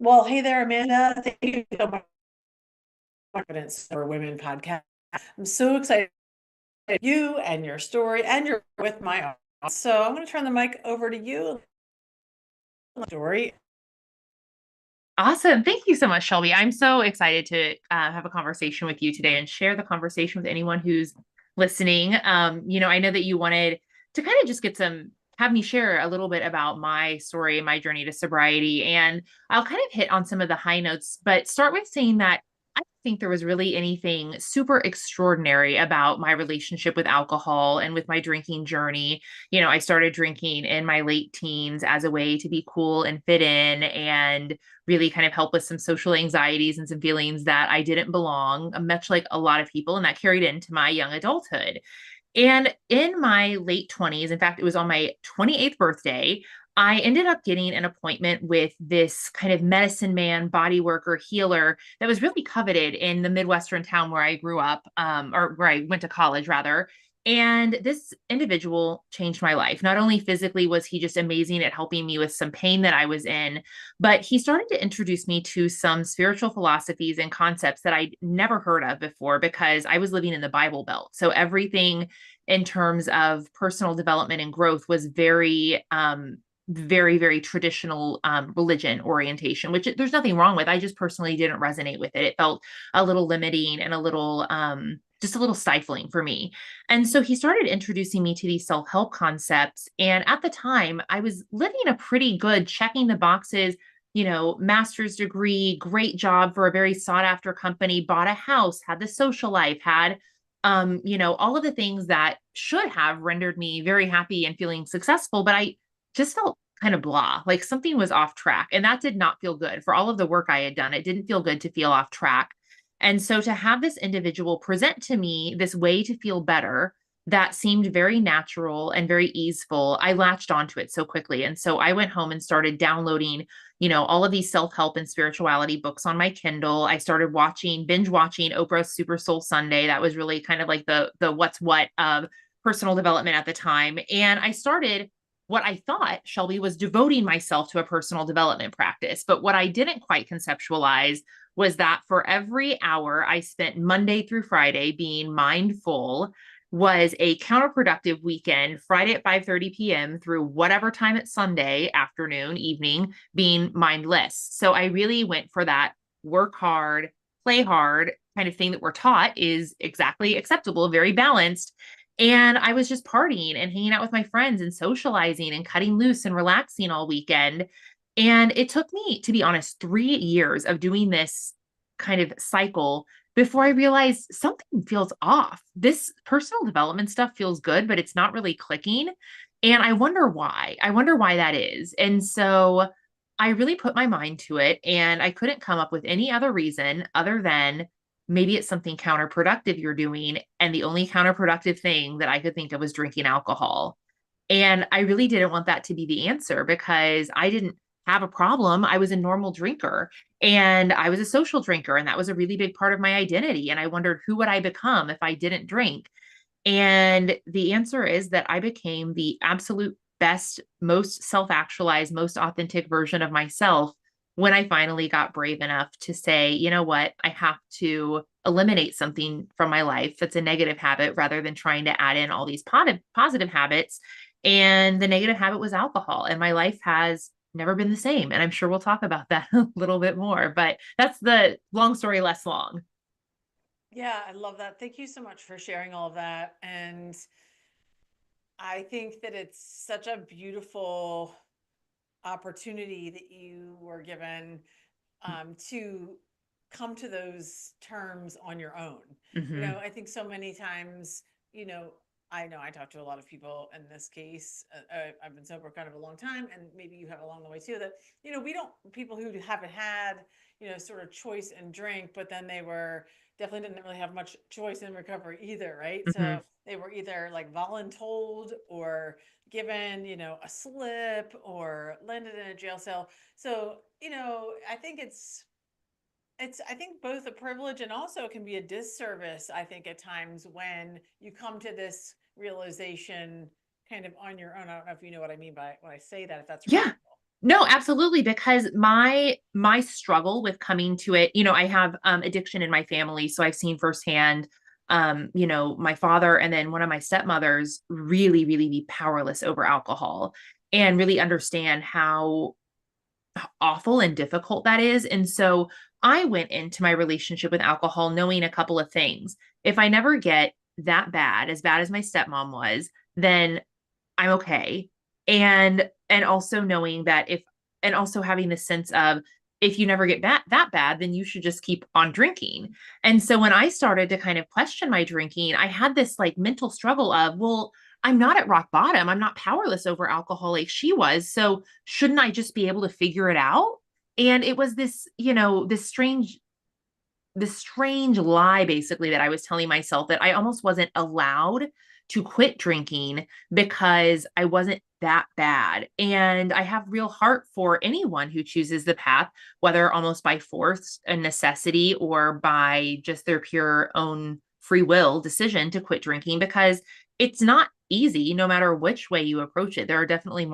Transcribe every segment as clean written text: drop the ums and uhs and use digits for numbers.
Well, hey there, Amanda. Thank you so much for Confidence for Women podcast. I'm so excited about you and your story and you're with my audience. So I'm going to turn the mic over to you. Story. Awesome. Thank you so much, Shelby. I'm so excited to have a conversation with you today and share the conversation with anyone who's listening. I know that you wanted to kind of just have me share a little bit about my story, my journey to sobriety. And I'll kind of hit on some of the high notes, but start with saying that I don't think there was really anything super extraordinary about my relationship with alcohol and with my drinking journey. I started drinking in my late teens as a way to be cool and fit in and really kind of help with some social anxieties and some feelings that I didn't belong, much like a lot of people. And that carried into my young adulthood. And in my late 20s, in fact, it was on my 28th birthday, I ended up getting an appointment with this kind of medicine man, body worker, healer that was really coveted in the Midwestern town where I grew up, or where I went to college, rather. And this individual changed my life. Not only physically was he just amazing at helping me with some pain that I was in, but he started to introduce me to some spiritual philosophies and concepts that I'd never heard of before because I was living in the Bible Belt. So everything in terms of personal development and growth was very traditional religion orientation, which there's nothing wrong with. I just personally didn't resonate with it. It felt a little limiting and a little just a little stifling for me. And so he started introducing me to these self-help concepts. And at the time, I was living a pretty good checking the boxes, master's degree, great job for a very sought after company, bought a house, had the social life, had all of the things that should have rendered me very happy and feeling successful, but I just felt kind of blah, like something was off track. And that did not feel good. For all of the work I had done, it didn't feel good to feel off track. And so to have this individual present to me this way to feel better that seemed very natural and very easeful, I latched onto it so quickly. And so I went home and started downloading, all of these self-help and spirituality books on my Kindle. I started binge watching Oprah's Super Soul Sunday. That was really kind of like the what's what of personal development at the time. And I started what I thought, Shelby, was devoting myself to a personal development practice. But what I didn't quite conceptualize was that for every hour I spent Monday through Friday being mindful was a counterproductive weekend, Friday at 5:30 p.m. through whatever time at Sunday afternoon, evening, being mindless. So I really went for that work hard, play hard kind of thing that we're taught is exactly acceptable, very balanced. And I was just partying and hanging out with my friends and socializing and cutting loose and relaxing all weekend. And it took me, to be honest, 3 years of doing this kind of cycle before I realized something feels off. This personal development stuff feels good, but it's not really clicking. And I wonder why. I wonder why that is. And so I really put my mind to it, and I couldn't come up with any other reason other than maybe it's something counterproductive you're doing. And the only counterproductive thing that I could think of was drinking alcohol. And I really didn't want that to be the answer because I didn't have a problem. I was a normal drinker and I was a social drinker. And that was a really big part of my identity. And I wondered, who would I become if I didn't drink? And the answer is that I became the absolute best, most self actualized, most authentic version of myself when I finally got brave enough to say, you know what, I have to eliminate something from my life that's a negative habit rather than trying to add in all these positive habits. And the negative habit was alcohol. And my life has never been the same. And I'm sure we'll talk about that a little bit more, but that's the long story less long. Yeah, I love that. Thank you so much for sharing all of that. And I think that it's such a beautiful opportunity that you were given to come to those terms on your own. Mm-hmm. I think so many times, I know I talk to a lot of people in this case. I've been sober kind of a long time, and maybe you have along the way too. That we don't people who haven't had sort of choice in drink, but then they were definitely didn't really have much choice in recovery either, right? Mm-hmm. So they were either like voluntold or given a slip or landed in a jail cell. So I think it's I think both a privilege and also can be a disservice, I think, at times when you come to this realization kind of on your own. I don't know if you know what I mean by when I say that, if that's Yeah. reasonable. No, absolutely, because my struggle with coming to it, I have addiction in my family, so I've seen firsthand my father and then one of my stepmothers really, really be powerless over alcohol and really understand how awful and difficult that is. And so I went into my relationship with alcohol knowing a couple of things. If I never get that bad as my stepmom was, then I'm okay. And also knowing that if and also having the sense of if you never get that bad, then you should just keep on drinking. And so when I started to kind of question my drinking, I had this like mental struggle of, well, I'm not at rock bottom. I'm not powerless over alcohol like she was. So shouldn't I just be able to figure it out? And it was this, this strange lie basically that I was telling myself that I almost wasn't allowed to quit drinking because I wasn't that bad. And I have real heart for anyone who chooses the path, whether almost by force and necessity or by just their pure own free will decision to quit drinking, because it's not easy no matter which way you approach it. There are definitely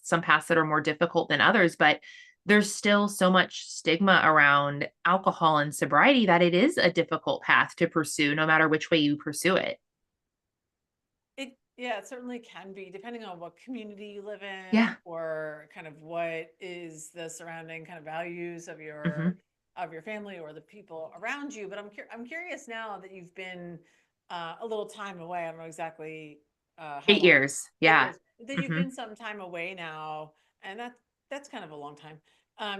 some paths that are more difficult than others, but there's still so much stigma around alcohol and sobriety that it is a difficult path to pursue, no matter which way you pursue it. Yeah, it certainly can be, depending on what community you live in Yeah. or kind of what is the surrounding kind of values Hmm. of your family or the people around you. But I'm curious now that you've been a little time away. I don't know exactly how 8 long. years. Eight Yeah. years. That you've Hmm. been some time away now, and that's kind of a long time.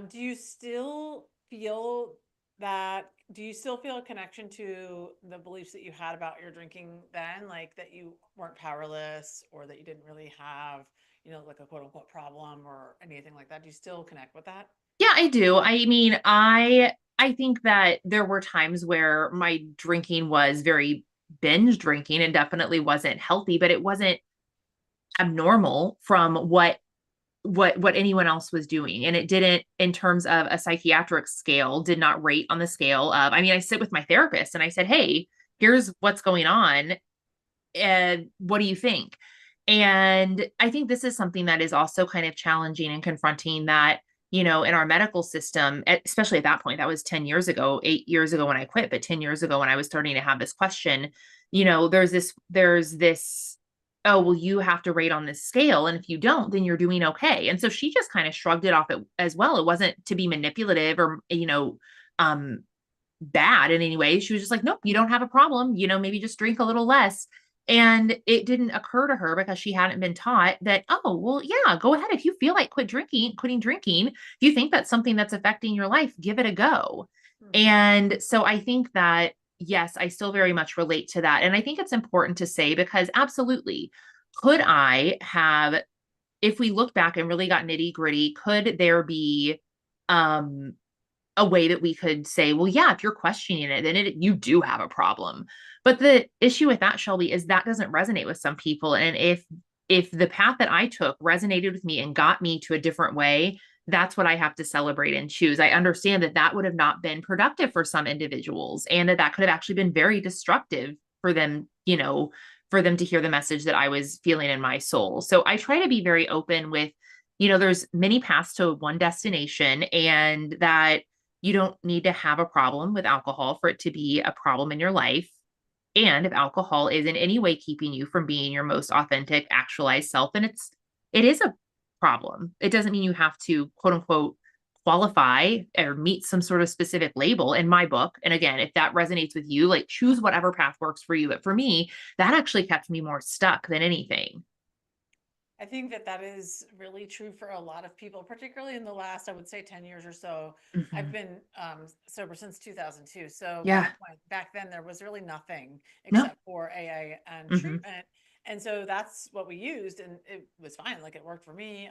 Do you still feel that do you still feel a connection to the beliefs that you had about your drinking then, like that you weren't powerless or that you didn't really have, like a quote unquote problem or anything like that? Do you still connect with that? Yeah, I do. I mean, I think that there were times where my drinking was very binge drinking and definitely wasn't healthy, but it wasn't abnormal from what anyone else was doing, and it didn't, in terms of a psychiatric scale, did not rate on the scale of, I mean, I sit with my therapist and I said, hey, here's what's going on, and what do you think? And I think this is something that is also kind of challenging and confronting, that in our medical system, especially at that point, that was 10 years ago, 8 years ago when I quit, but 10 years ago when I was starting to have this question, there's this, oh, well, you have to rate on this scale, and if you don't, then you're doing okay. And so she just kind of shrugged it off as well. It wasn't to be manipulative or um bad in any way. She was just like, nope, you don't have a problem. Maybe just drink a little less. And it didn't occur to her, because she hadn't been taught that, oh, well, yeah, go ahead. If you feel like quitting drinking, if you think that's something that's affecting your life, give it a go. Hmm. And so I think that, yes, I still very much relate to that. And I think it's important to say, because absolutely, could I have, if we look back and really got nitty gritty, could there be um a way that we could say, well, yeah, if you're questioning it, then you do have a problem. But the issue with that, Shelby, is that doesn't resonate with some people. And if the path that I took resonated with me and got me to a different way, that's what I have to celebrate and choose. I understand that that would have not been productive for some individuals, and that could have actually been very destructive for them, for them to hear the message that I was feeling in my soul. So I try to be very open with, there's many paths to one destination, and that you don't need to have a problem with alcohol for it to be a problem in your life. And if alcohol is in any way keeping you from being your most authentic, actualized self, then it is a problem. It doesn't mean you have to quote unquote qualify or meet some sort of specific label in my book. And again, if that resonates with you, like choose whatever path works for you. But for me, that actually kept me more stuck than anything. I think that that is really true for a lot of people, particularly in the last, I would say, 10 years or so. I've Mhm. been sober since 2002. So Yeah. back then, there was really nothing No. except for AA and Hmm. treatment. And so that's what we used, and it was fine. Like it worked for me.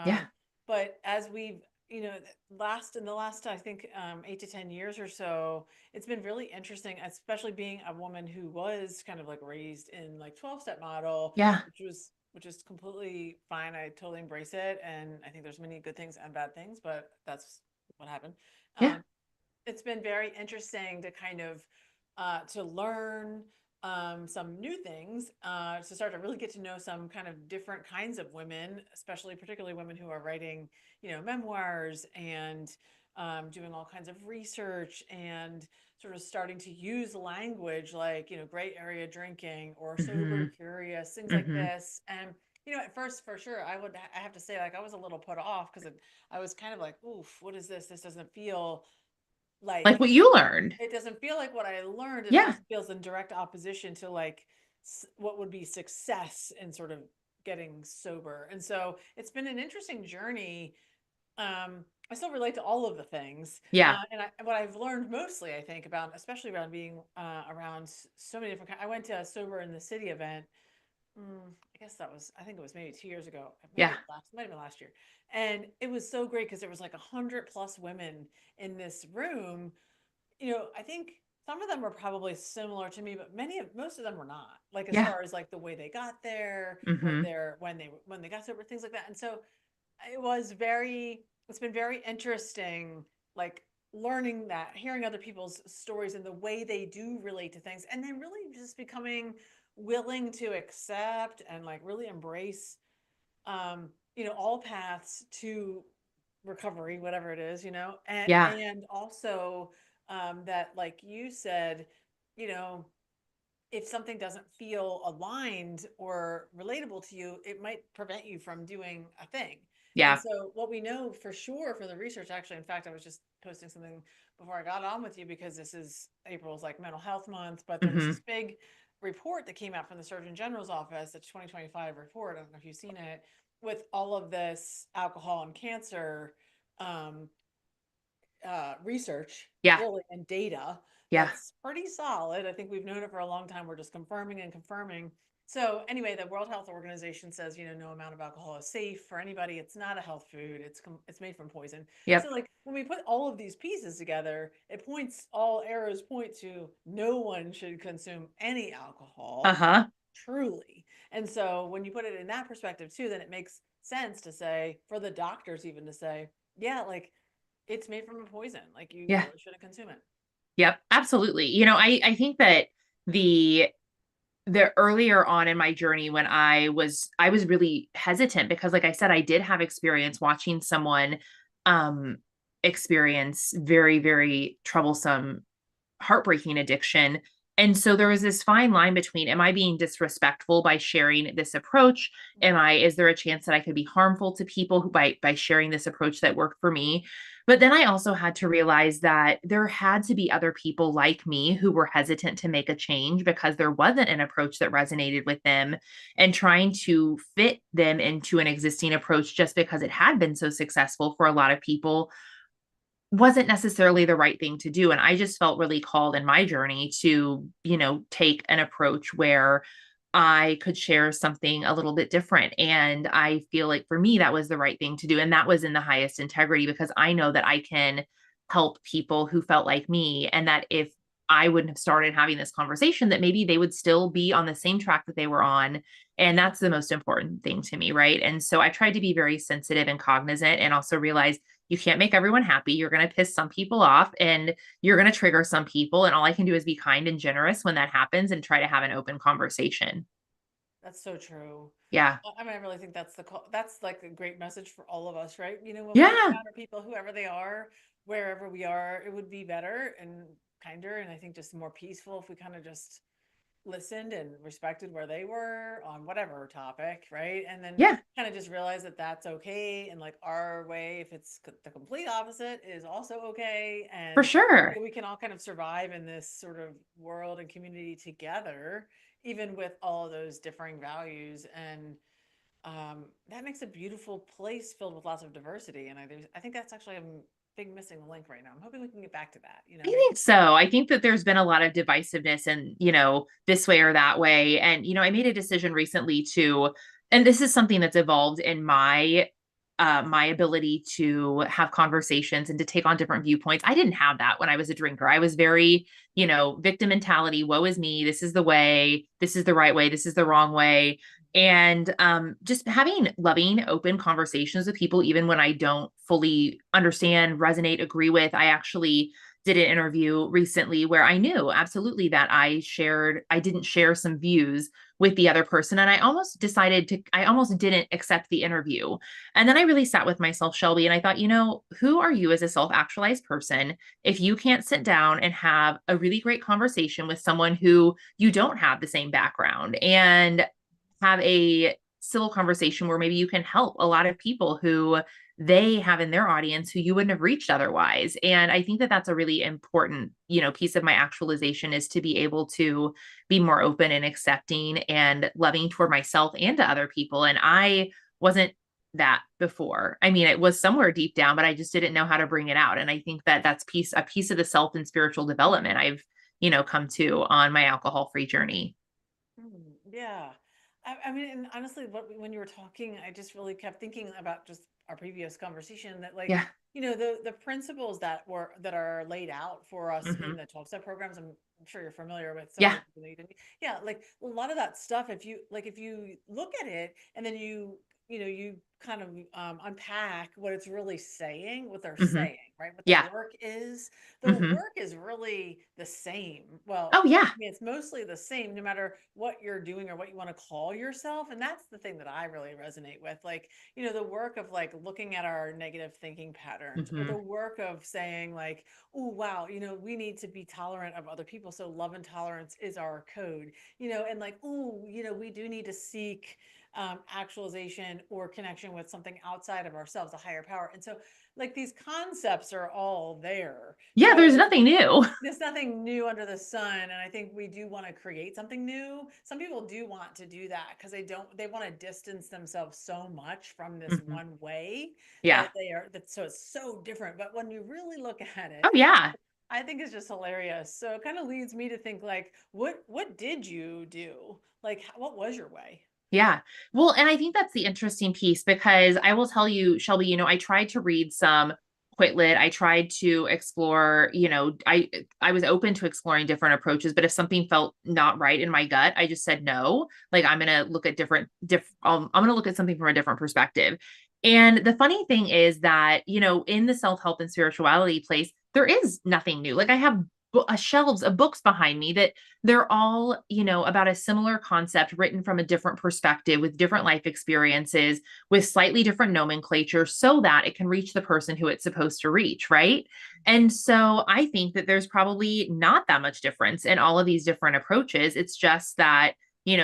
Yeah. But as we've, in the last, I think, 8 to 10 years or so, it's been really interesting, especially being a woman who was kind of like raised in like 12-step model, Yeah. which is completely fine. I totally embrace it, and I think there's many good things and bad things, but that's what happened. Yeah. Um, it's been very interesting to kind of to learn. some new things, to start to really get to know some kind of different kinds of women, especially particularly women who are writing, memoirs and doing all kinds of research and sort of starting to use language like, gray area drinking or sober Hmm. curious, things like Hmm. this. And, at first, for sure, I have to say, like, I was a little put off because I was kind of like, oof, what is this? This doesn't feel Like like what you learned. it doesn't feel like what I learned. It Yeah. also feels in direct opposition to like what would be success in sort of getting sober. And so it's been an interesting journey. I still relate to all of the things. Yeah. What I've learned mostly, I think, about, especially around being around so many different, I went to a Sober in the City event. I guess I think it was maybe 2 years ago. Yeah. Might have been last year. And it was so great because there was like 100+ women in this room. I think some of them were probably similar to me, but most of them were not. Like, as Yeah. far as like the way they got there, Hmm. when they got sober, things like that. And so it was very it's been very interesting, like learning that, hearing other people's stories and the way they do relate to things, and then really just becoming willing to accept and like really embrace all paths to recovery, whatever it is, and Yeah. also that, like you said, you know, if something doesn't feel aligned or relatable to you, it might prevent you from doing a thing. And Yeah. so, what we know for sure from the research, actually, in fact, I was just posting something before I got on with you because this is April's like mental health month, but there was Hmm. this big report that came out from the Surgeon General's office, the 2025 report. I don't know if you've seen it, with all of this alcohol and cancer um, research, Yeah. really, and data Yeah. that's pretty solid. I think we've known it for a long time. We're just confirming and confirming. So anyway, the World Health Organization says, no amount of alcohol is safe for anybody. It's not a health food. It's made from poison. So Yep. like when we put all of these pieces together, all arrows point to no one should consume any alcohol, Uh-huh. truly. And so when you put it in that perspective too, then it makes sense to say, for the doctors even to say, yeah, like it's made from a poison. Like you Yeah. really shouldn't consume it. Yep. Absolutely. I think that the the earlier on in my journey when I was really hesitant because like I said I did have experience watching someone um experience very very troublesome heartbreaking addiction. And so there was this fine line between, am I being disrespectful by sharing this approach? Is there a chance that I could be harmful to people by sharing this approach that worked for me? But then I also had to realize that there had to be other people like me who were hesitant to make a change because there wasn't an approach that resonated with them, and trying to fit them into an existing approach just because it had been so successful for a lot of people wasn't necessarily the right thing to do. And I just felt really called in my journey to, take an approach where I could share something a little bit different. And I feel like for me, that was the right thing to do. And that was in the highest integrity because I know that I can help people who felt like me. And that if I wouldn't have started having this conversation, that maybe they would still be on the same track that they were on. And that's the most important thing to me. Right. And so I tried to be very sensitive and cognizant and also realize you can't make everyone happy. You're going to piss some people off and you're going to trigger some people. And all I can do is be kind and generous when that happens and try to have an open conversation. That's so true. Yeah. I mean, I really think that's like a great message for all of us, right? When we Yeah. encounter people, whoever they are, wherever we are, it would be better and kinder, and I think just more peaceful if we kind of just listened and respected where they were on whatever topic, right? And then Yeah. kind of just realize that that's okay. And like our way, if it's the complete opposite, is also okay. For And sure. we can all kind of survive in this sort of world and community together, even with all of those differing values. And that makes a beautiful place filled with lots of diversity. And I think that's actually a big missing link right now. I'm hoping we can get back to that, I think so. I think that there's been a lot of divisiveness and, this way or that way. And, I made a decision recently and this is something that's evolved in my ability to have conversations and to take on different viewpoints. I didn't have that when I was a drinker. I was very, victim mentality, woe is me, this is the way, this is the right way, this is the wrong way. And just having loving, open conversations with people, even when I don't fully understand, resonate, agree with, I actually did an interview recently where I knew absolutely that I didn't share some views with the other person. And I almost didn't accept the interview. And then I really sat with myself, Shelby, and I thought, who are you as a self actualized person if you can't sit down and have a really great conversation with someone who you don't have the same background and have a civil conversation where maybe you can help a lot of people who they have in their audience who you wouldn't have reached otherwise. And I think that that's a really important, piece of my actualization is to be able to be more open and accepting and loving toward myself and to other people. And I wasn't that before. I mean, it was somewhere deep down, but I just didn't know how to bring it out. And I think that that's a piece of the self and spiritual development I've, come to on my alcohol-free journey. Yeah. I mean, and honestly, when you were talking, I just really kept thinking about just our previous conversation that like, Yeah. the principles that are laid out for us in Hmm. the 12-step programs, I'm sure you're familiar with some of Yeah. the people that you didn't. Yeah, like a lot of that stuff, if you look at it and then you kind of unpack what it's really saying, what they're Hmm. saying, right? What the Yeah. work is. The Hmm. work is really the same. Well, Oh yeah. I mean, it's mostly the same no matter what you're doing or what you want to call yourself. And that's the thing that I really resonate with. Like, the work of like looking at our negative thinking patterns, or the Hmm. work of saying, like, oh, wow, we need to be tolerant of other people. So love and tolerance is our code, and like, oh, we do need to seek actualization or connection with something outside of ourselves, a higher power. And so, like, these concepts are all there. Yeah, there's So, nothing new. there's nothing new under the sun, and I think we do want to create something new. Some people do want to do that because they want to distance themselves so much from this Hmm. one way Yeah. so it's so different. But when you really look at it, Oh yeah. I think it's just hilarious. So it kind of leads me to think, like, what did you do? Like, what was your way? Yeah. Well, and I think that's the interesting piece because I will tell you, Shelby, I tried to read some quit lit. I tried to explore, I was open to exploring different approaches, but if something felt not right in my gut, I just said no. Like I'm gonna look at I'm gonna look at something from a different perspective. And the funny thing is that, in the self-help and spirituality place, there is nothing new. Like I have shelves of books behind me that they're all, about a similar concept written from a different perspective with different life experiences, with slightly different nomenclature so that it can reach the person who it's supposed to reach, right? And so I think that there's probably not that much difference in all of these different approaches. It's just that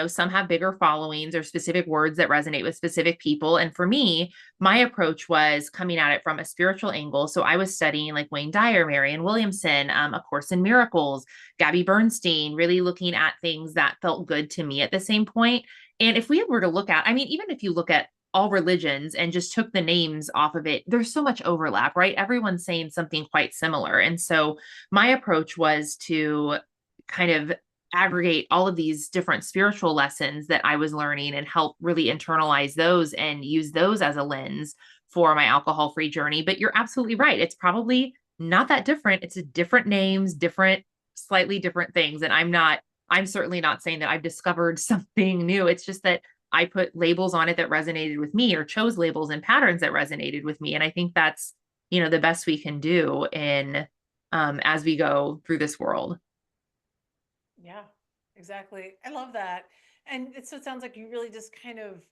some have bigger followings or specific words that resonate with specific people. And for me, my approach was coming at it from a spiritual angle. So I was studying like Wayne Dyer, Marianne Williamson, A Course in Miracles, Gabby Bernstein, really looking at things that felt good to me at the same point. And if we were to look at, I mean, even if you look at all religions and just took the names off of it, there's so much overlap, right? Everyone's saying something quite similar. And so my approach was to kind of aggregate all of these different spiritual lessons that I was learning and help really internalize those and use those as a lens for my alcohol free journey. But you're absolutely right. It's probably not that different. It's a different names, slightly different things. And I'm certainly not saying that I've discovered something new. It's just that I put labels on it that resonated with me or chose labels and patterns that resonated with me. And I think that's, the best we can do in as we go through this world. Yeah, exactly. I love that. And it sounds like you really just kind of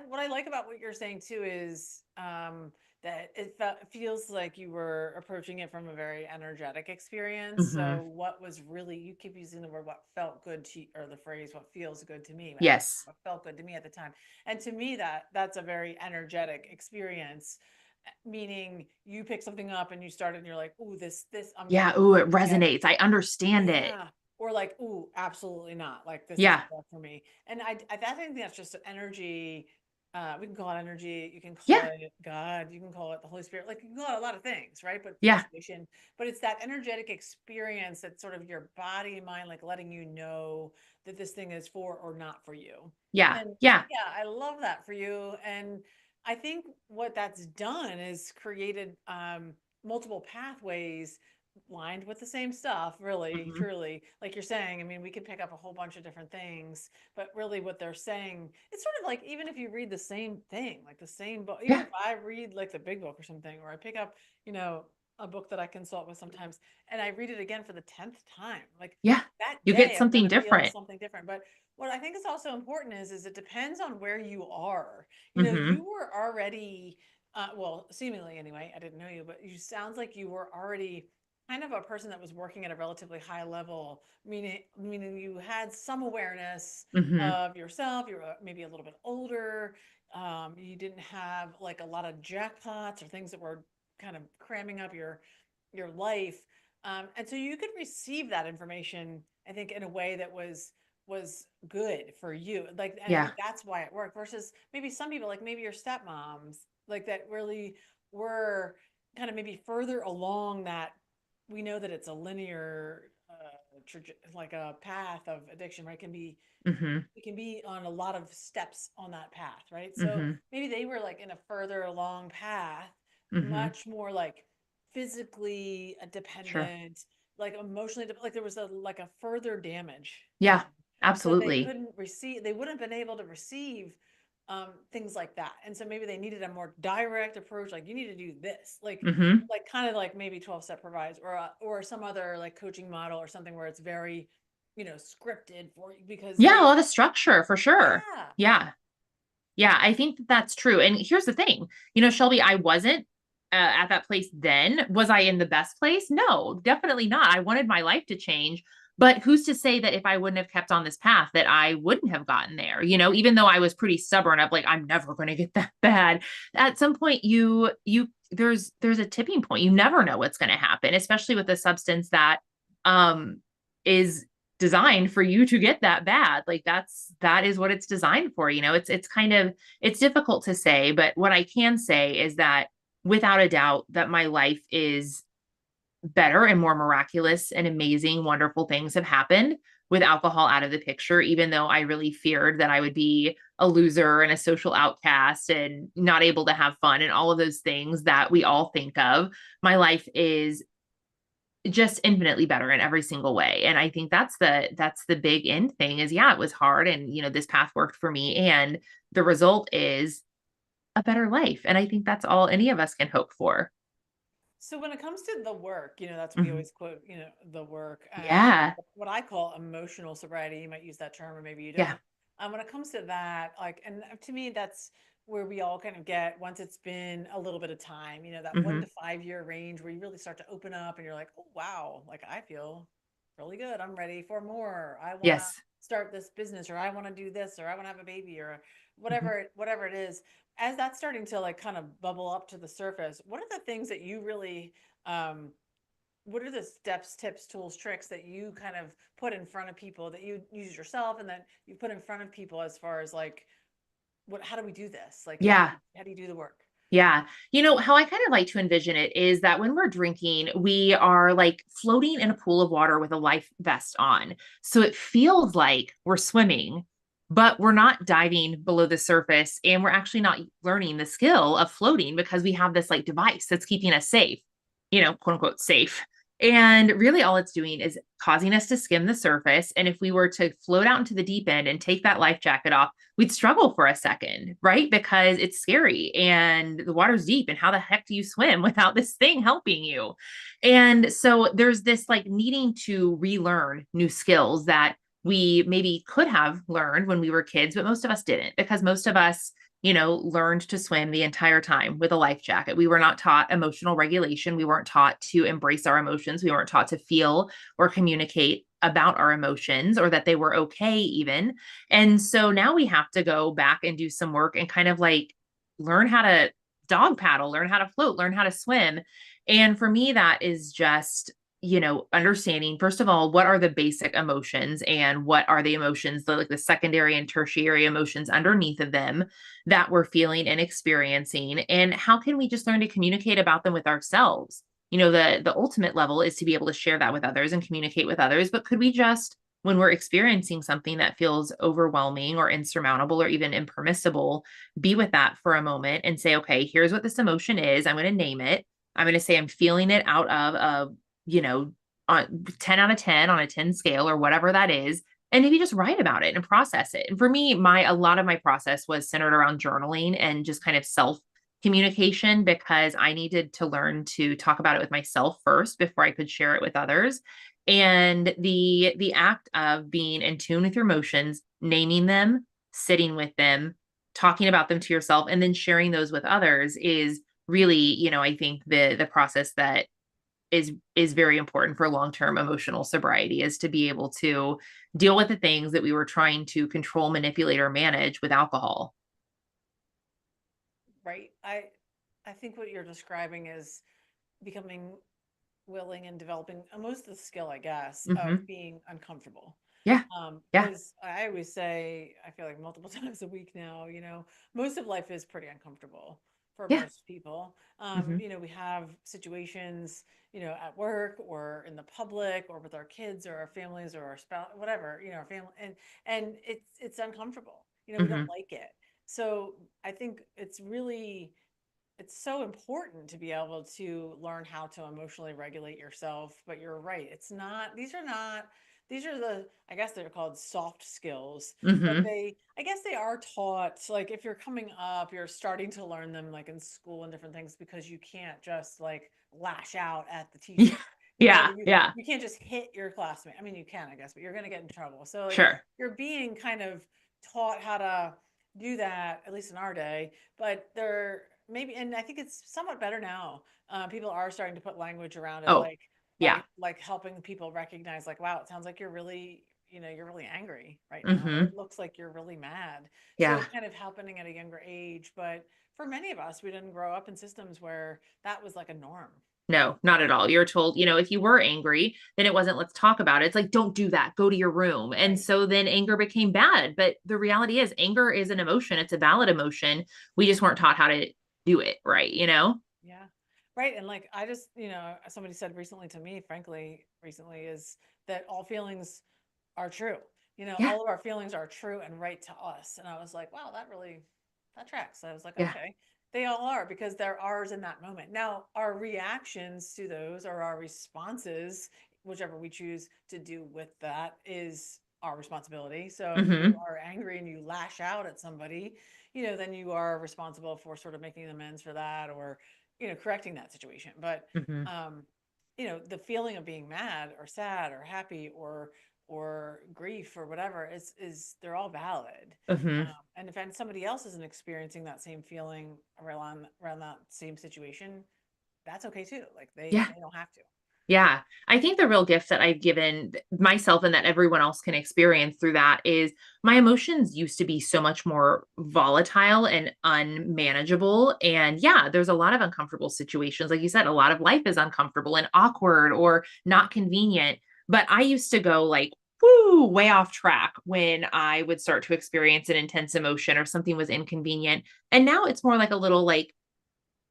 what I like about what you're saying too is that it feels like you were approaching it from a very energetic experience. Hmm. So what was really, you keep using the word what felt good to or the phrase what feels good to me. I think Yes. what felt good to me at the time. And to me that's a very energetic experience, meaning you pick something up and you started and you're like, "Ooh, this I'm Yeah. getting Ooh, it I'm getting resonates. I understand it. yeah." Or like, "Ooh, absolutely not. Like this Yeah. isn't that for me." And I think that's just energy. We can call it energy. You can call Yeah. it God. You can call it the Holy Spirit. Like you can call it a lot of things, right? But Yeah. intuition. But it's that energetic experience that's sort of your body and mind, like letting you know that this thing is for or not for you. Yeah. And Yeah. yeah, I love that for you. And I think what that's done is created multiple pathways lined with the same stuff, really, Mhm. truly. Like you're saying, I mean, we can pick up a whole bunch of different things, but really what they're saying, it's sort of like even if you read the same thing, like the same book, even Yeah. if I read like the big book or something, or I pick up, you know, a book that I consult with sometimes, and I read it again for the 10th time. Like Yeah. that You get day, I'm something gonna feel different. something different. But what I think is also important is it depends on where you are. You know, Mm-hmm. you were already, well, seemingly anyway. I didn't know you, but you sounds like you were already kind of a person that was working at a relatively high level, meaning you had some awareness Mm-hmm. of yourself. You were maybe a little bit older. You didn't have like a lot of jackpots or things that were kind of cramming up your life, and so you could receive that information, I think, in a way that was good for you. Like, and I Yeah. think that's why it worked. Versus maybe some people, like maybe your stepmoms, like that really were kind of maybe further along that. We know that it's a linear, like a path of addiction, right? Mm-hmm. It can be on a lot of steps on that path, right? So Mm-hmm. maybe they were like in a further along path, Mm-hmm. much more like physically Sure. dependent, like emotionally, like there was a like a further damage Yeah, done. So they absolutely. couldn't receive, they wouldn't have been able to receive things like that. And so maybe they needed a more direct approach, like you need to do this, Mm-hmm. like kind of like maybe 12 step provides or some other like coaching model or something where it's very, scripted for you because Yeah, a they lot of structure for sure. yeah. Yeah. Yeah, I think that that's true. And here's the thing, Shelby, I wasn't at that place then. Was I in the best place? No, definitely not. I wanted my life to change. But who's to say that if I wouldn't have kept on this path, that I wouldn't have gotten there? Even though I was pretty stubborn, I'm like, I'm never going to get that bad. At some point, there's a tipping point. You never know what's going to happen, especially with a substance that um is designed for you to get that bad. Like that is what it's designed for. It's kind of it's difficult to say, but what I can say is that without a doubt that my life is better and more miraculous and amazing, wonderful things have happened with alcohol out of the picture, even though I really feared that I would be a loser and a social outcast and not able to have fun and all of those things that we all think of. My life is just infinitely better in every single way. And I think that's the big end thing is, yeah, it was hard, and this path worked for me, and the result is a better life. And I think that's all any of us can hope for. So when it comes to the work, that's we Mhm. always quote, the work and Yeah. what I call emotional sobriety. You might use that term, or maybe you Yeah. don't. When it comes to that, like, and to me, that's where we all kind of get once it's been a little bit of time. That one Hmm. to 5 year range where you really start to open up, and you're like, oh wow, like I feel really good. I'm ready for more. I want to Yes. start this business, or I want to do this, or I want to have a baby, or Hmm. whatever it is. As that's starting to like kind of bubble up to the surface, what are the things that you really um what are the steps, tips, tools, tricks that you kind of put in front of people that you use yourself and that you put in front of people as far as like how do we do this? Like Yeah. how do you do the work? Yeah. How I kind of like to envision it is that when we're drinking, we are like floating in a pool of water with a life vest on. So it feels like we're swimming, but we're not diving below the surface, and we're actually not learning the skill of floating because we have this like device that's keeping us safe, quote unquote safe. And really, all it's doing is causing us to skim the surface. And if we were to float out into the deep end and take that life jacket off, we'd struggle for a second, right? Because it's scary and the water's deep. And how the heck do you swim without this thing helping you? And so there's this like needing to relearn new skills that we maybe could have learned when we were kids, but most of us didn't, because most of us learned to swim the entire time with a life jacket. We were not taught emotional regulation. We weren't taught to embrace our emotions. We weren't taught to feel or communicate about our emotions, or that they were okay, even. And so now we have to go back and do some work and kind of like learn how to dog paddle, learn how to float, learn how to swim. And for me, that is just understanding, first of all, what are the basic emotions and what are the emotions, like the secondary and tertiary emotions underneath of them that we're feeling and experiencing, and how can we just learn to communicate about them with ourselves. The ultimate level is to be able to share that with others and communicate with others, but could we just, when we're experiencing something that feels overwhelming or insurmountable or even impermissible, be with that for a moment and say, okay, here's what this emotion is. I'm going to name it. I'm going to say I'm feeling it out of a, you know, on 10 out of 10 on a 10 scale or whatever that is. And maybe just write about it and process it. And for me, a lot of my process was centered around journaling and just kind of self communication because I needed to learn to talk about it with myself first before I could share it with others. And the act of being in tune with your emotions, naming them, sitting with them, talking about them to yourself, and then sharing those with others is really, I think the process that is very important for long-term emotional sobriety, is to be able to deal with the things that we were trying to control, manipulate, or manage with alcohol. Right. I think what you're describing is becoming willing and developing almost the skill, I guess, of Mm-hmm. being uncomfortable. Yeah. Yeah. Because I always say, I feel like multiple times a week now, most of life is pretty uncomfortable for Yeah. most people. Mm-hmm. We have situations, at work or in the public or with our kids or our families or our spouse, whatever, our family, and it's uncomfortable. We don't Mm-hmm. like it. So I think it's so important to be able to learn how to emotionally regulate yourself. But you're right. These are I guess they're called soft skills, but Mm-hmm. I guess they are taught, like if you're coming up, you're starting to learn them like in school and different things, because you can't just like lash out at the Yeah. teacher. Yeah. Yeah. You can't just hit your classmate. I mean, you can, I guess, but you're going to get in trouble. So like Sure. you're being kind of taught how to do that, at least in our day, but they're maybe, and I think it's somewhat better now. People are starting to put language around it, Oh, yeah. like helping people recognize, like, wow, it sounds like you're really angry right now, or Mm-hmm. it looks like you're really mad. So Yeah. kind of happening at a younger age, but for many of us, we didn't grow up in systems where that was like a norm. No, not at all. You're told, if you were angry, then it wasn't, let's talk about it. It's like, don't do that. Go to your room. And Right. so then anger became bad. But the reality is, anger is an emotion. It's a valid emotion. We just weren't taught how to do it right, you know? Yeah. Right. And like, I just, somebody said recently to me, frankly, recently, is that all feelings are true. Yeah. All of our feelings are true and right to us. And I was like, wow, that tracks. I was like, Yeah. okay, they all are, because they're ours in that moment. Now, our reactions to those, or our responses, whichever we choose to do with that, is our responsibility. So if you Mm-hmm. are angry and you lash out at somebody, then you are responsible for sort of making amends for that, or, correcting that situation. But, Mm-hmm. um, the feeling of being mad or sad or happy or grief or whatever is they're all valid. Mm-hmm. And if somebody else isn't experiencing that same feeling around that same situation, that's okay too. Like Yeah. they don't have to. Yeah. I think the real gift that I've given myself and that everyone else can experience through that is my emotions used to be so much more volatile and unmanageable. And yeah, there's a lot of uncomfortable situations. Like you said, a lot of life is uncomfortable and awkward or not convenient. But I used to go like, whoo, way off track when I would start to experience an intense emotion or something was inconvenient. And now it's more like a little like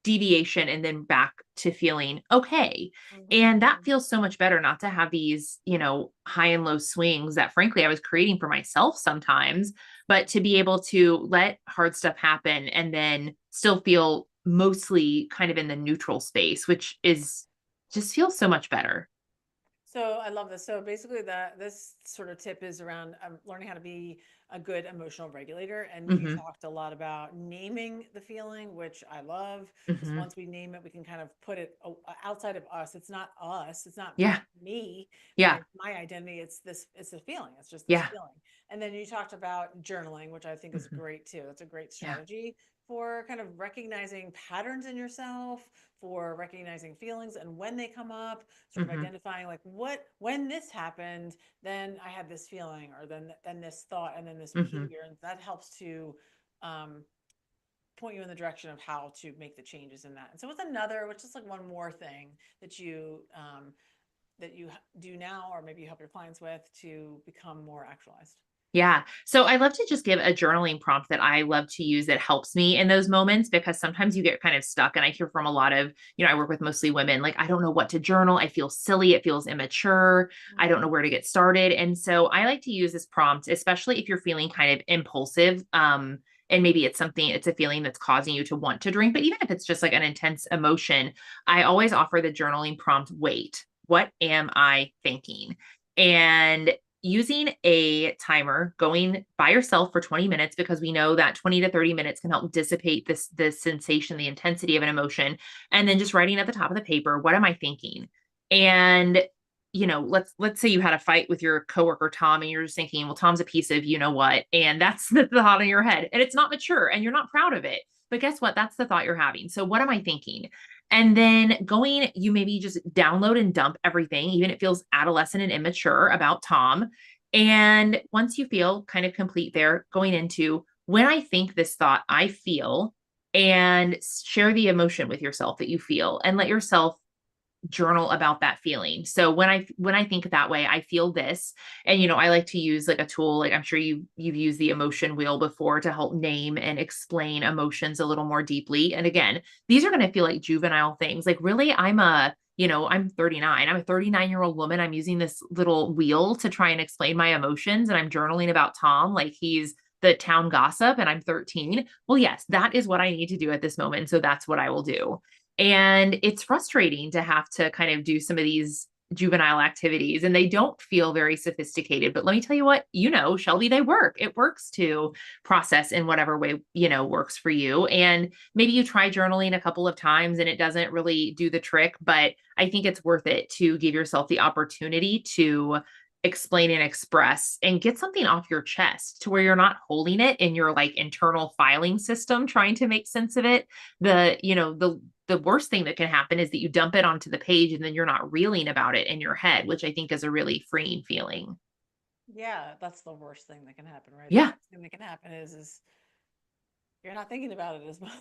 deviation and then back to feeling okay. And that Mm-hmm. feels so much better not to have these, high and low swings that frankly I was creating for myself sometimes, but to be able to let hard stuff happen and then still feel mostly kind of in the neutral space, which is just feels so much better. So I love this. So basically, this sort of tip is around learning how to be a good emotional regulator. And you Hmm. talked a lot about naming the feeling, which I love, because Hmm. once we name it, we can kind of put it outside of us. It's not us. It's not Yeah. me, Yeah. my identity. It's this. It's a feeling. It's just this Yeah. feeling. And then you talked about journaling, which I think is Hmm. great too. That's a great Yeah. strategy for kind of recognizing patterns in yourself, for recognizing feelings and when they come up, sort of Hmm. identifying like when this happened, then I had this feeling, or then this thought, and then this Hmm. behavior, and that helps to um, point you in the direction of how to make the changes in that. And so, with another, which is like one more thing that you do now, or maybe you help your clients with, to become more actualized. Yeah. So I love to just give a journaling prompt that I love to use that helps me in those moments, because sometimes you get kind of stuck. And I hear from a lot of, I work with mostly women, like, I don't know what to journal. I feel silly. It feels immature. I don't know Mm-hmm. where to get started. And so I like to use this prompt, especially if you're feeling kind of impulsive. And maybe it's a feeling that's causing you to want to drink. But even if it's just like an intense emotion, I always offer the journaling prompt, wait, what am I thinking? And using a timer, going by yourself for 20 minutes, because we know that 20 to 30 minutes can help dissipate this sensation, the intensity of an emotion, and then just writing at the top of the paper, what am I thinking? And let's say you had a fight with your coworker Tom, and you're just thinking, well, Tom's a piece of you know what, and that's the thought in your head, and it's not mature, and you're not proud of it. But guess what? That's the thought you're having. So what am I thinking? And then you maybe just download and dump everything, even if it feels adolescent and immature about Tom. And once you feel kind of complete there, going into when I think this thought, I feel, and share the emotion with yourself that you feel and let yourself journal about that feeling. So when I think that way, I feel this. And I like to use like a tool, like I'm sure you've used the emotion wheel before to help name and explain emotions a little more deeply. And again, these are going to feel like juvenile things. Like really, I'm 39. I'm a 39-year-old woman. I'm using this little wheel to try and explain my emotions, and I'm journaling about Tom like he's the town gossip and I'm 13. Well, yes, that is what I need to do at this moment. So that's what I will do. And it's frustrating to have to kind of do some of these juvenile activities, and they don't feel very sophisticated. But let me tell you what, Shelby, they work. It works to process in whatever way, works for you. And maybe you try journaling a couple of times and it doesn't really do the trick, but I think it's worth it to give yourself the opportunity to explain and express and get something off your chest to where you're not holding it in your like internal filing system trying to make sense of it. The worst thing that can happen is that you dump it onto the page and then you're not reeling about it in your head, which I think is a really freeing feeling. Yeah, that's the worst thing that can happen, right? The Yeah. best thing that can happen is you're not thinking about it as much.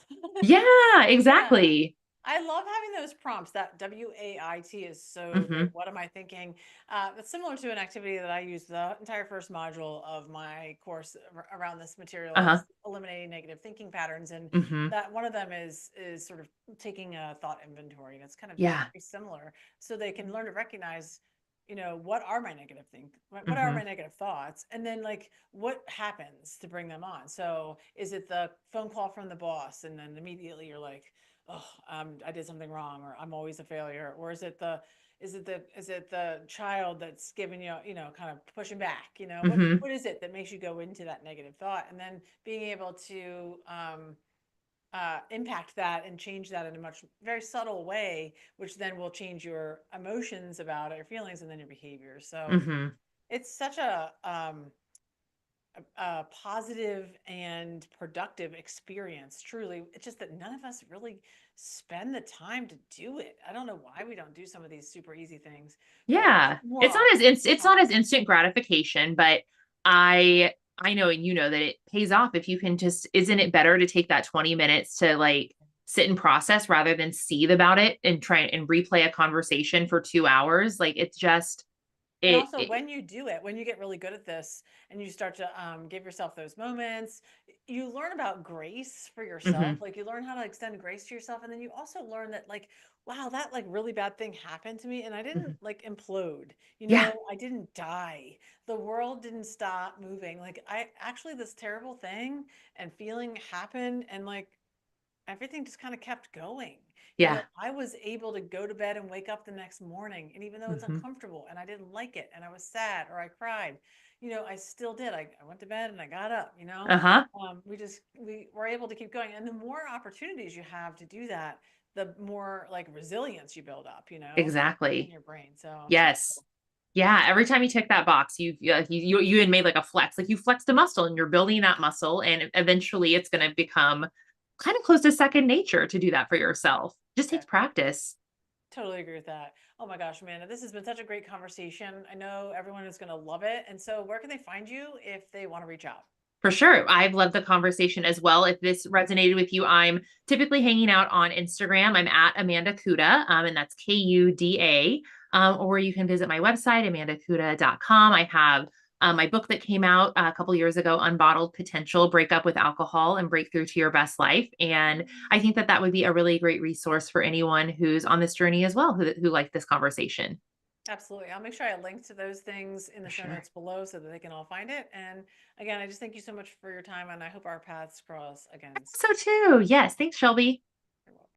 Yeah, Yeah. exactly. I love having those prompts. That WAIT is so great. Hmm. What am I thinking? It's similar to an activity that I use the entire first module of my course around this material Uh-huh. is eliminating negative thinking patterns, and Hmm. that one of them is sort of taking a thought inventory, and it's kind of Yeah. very similar, so they can learn to recognize, what are my negative what are Hmm. my negative thoughts, and then like what happens to bring them on. So is it the phone call from the boss, and then immediately you're like, oh, I did something wrong, or I'm always a failure, or is it the child that's giving you, kind of pushing back, what Hmm. what is it that makes you go into that negative thought, and then being able to impact that and change that in a much very subtle way, which then will change your emotions about it, your feelings, and then your behavior. So Hmm. it's such a positive and productive experience, truly. It's just that none of us really spend the time to do it. I don't know why we don't do some of these super easy things, but Yeah. more It's not often. as it's not as instant gratification, but I know and that it pays off if you can just isn't it better to take that 20 minutes to like sit and process rather than seethe about it and try and replay a conversation for 2 hours? Like it's just And it, also, it when you do it, when you get really good at this and you start to give yourself those moments, you learn about grace for yourself. mhm, Like, you learn how to extend grace to yourself. And then you also learn that, like, wow, that like really bad thing happened to me and I didn't mhm. like implode. Yeah. I didn't die. The world didn't stop moving. Like, I actually, this terrible thing and feeling happened, and like everything just kind of kept going. Yeah. I was able to go to bed and wake up the next morning. And even though it's Hmm. uncomfortable and I didn't like it and I was sad or I cried, I still did. I went to bed and I got up. Uh-huh. We were able to keep going. And the more opportunities you have to do that, the more like resilience you build up, in Exactly. your brain. So it's really Yes. cool. Yeah, every time you tick that box, you had made like a flex, like you flexed a muscle and you're building that muscle, and eventually it's going to become kind of close to second nature to do that for yourself. Just takes Exactly. practice. Totally agree with that. Oh my gosh, Amanda, this has been such a great conversation. I know everyone is going to love it. And so, where can they find you if they want to reach out? For sure. I've loved the conversation as well. If this resonated with you, I'm typically hanging out on Instagram. I'm at Amanda Kuda, and that's Kuda. Or you can visit my website, amandakuda.com. I have my book that came out a couple years ago, Unbottled Potential, Break Up with Alcohol and Break Through to Your Best Life. And I think that would be a really great resource for anyone who's on this journey as well, who liked this conversation. Absolutely. I'll make sure I link to those things in the For show sure. notes below so that they can all find it. And again, I just thank you so much for your time, and I hope our paths cross again So soon. too. Yes. Thanks, Shelby. You're welcome.